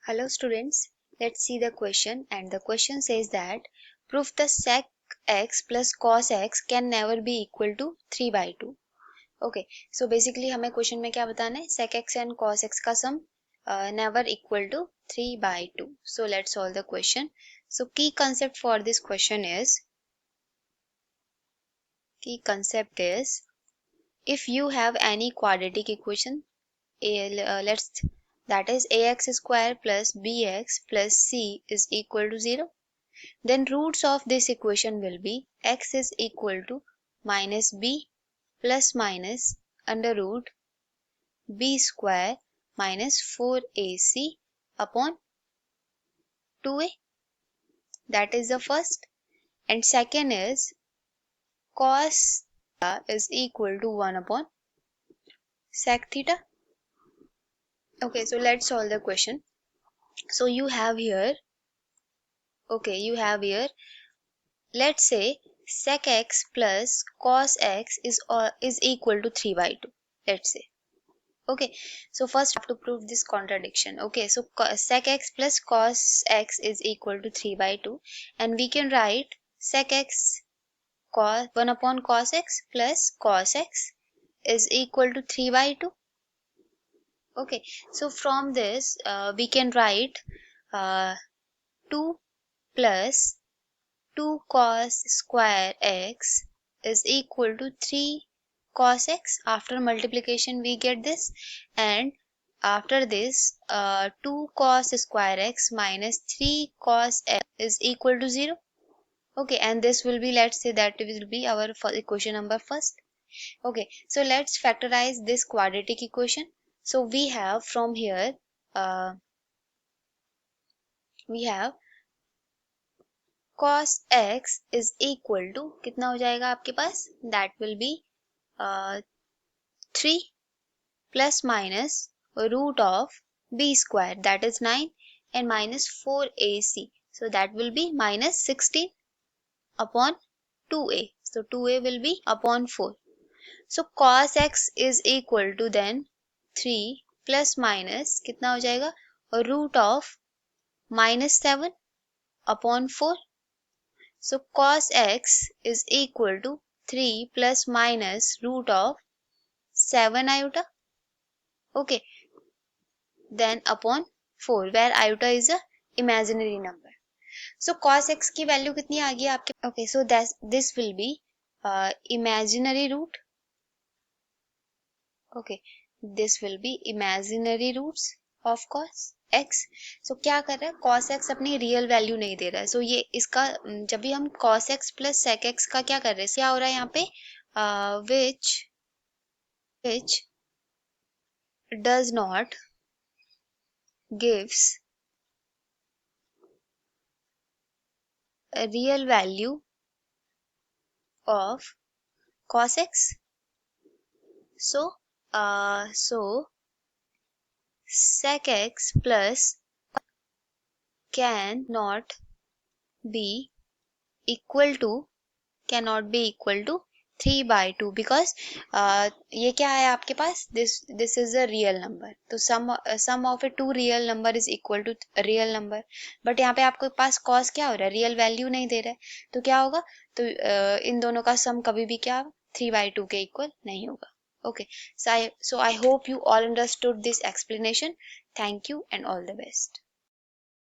Hello students, let's see the question, and the question says that prove the sec x plus cos x can never be equal to 3 by 2. Okay, so basically हमें question में क्या बताना है, sec x and cos x का sum never equal to 3 by 2. So let's solve the question. So key concept for this question is, if you have any quadratic equation, that is ax square plus bx plus c is equal to 0, then roots of this equation will be x is equal to minus b plus minus under root b square minus 4ac upon 2a. That is the first. And second is cos theta is equal to 1 upon sec theta. Okay, so let's solve the question. So you have here, let's say sec x plus cos x is equal to 3 by 2, let's say. Okay, so first I have to prove this contradiction. Okay, so sec x plus cos x is equal to 3 by 2, and we can write sec x cos 1 upon cos x plus cos x is equal to 3 by 2. Okay, so from this we can write 2 plus 2 cos square x is equal to 3 cos x. After multiplication we get this, and after this 2 cos square x minus 3 cos x is equal to 0. Okay, and this will be, let's say that will be our equation number first. Okay, so let's factorize this quadratic equation. So we have from here we have cos x is equal to कितना हो जाएगा आपके पास, that will be 3 plus minus root of b square, that is 9, and minus 4ac, so that will be minus 16 upon 2a, so 2a will be upon 4. So cos x is equal to then 3 plus minus कितना हो जाएगा, root of minus 7 upon 4. So cos x is equal to 3 plus minus root of 7 iota. Okay, then upon 4, where iota is a imaginary number. So cos x की value कितनी आ गई आपके? Okay, so this will be imaginary root. Okay, this will be imaginary roots of cos x. So क्या कर रहा है, cos x अपनी real value नहीं दे रहा है. So ये इसका जब भी हम cos x plus sec x का क्या कर रहे हैं, क्या हो रहा है यहाँ पे, which does not gives a real value of cos x. So sec x plus cannot be equal to 3 by 2, because ये क्या है आपके पास, this is a real number. तो sum of a two real number is equal to real number, but यहाँ पे आपके पास cos क्या हो रहा है, रियल वैल्यू नहीं दे रहा है, तो क्या होगा, तो इन दोनों का सम कभी भी क्या 3 by 2 के इक्वल नहीं होगा. Okay, so I hope you all understood this explanation. Thank you and all the best.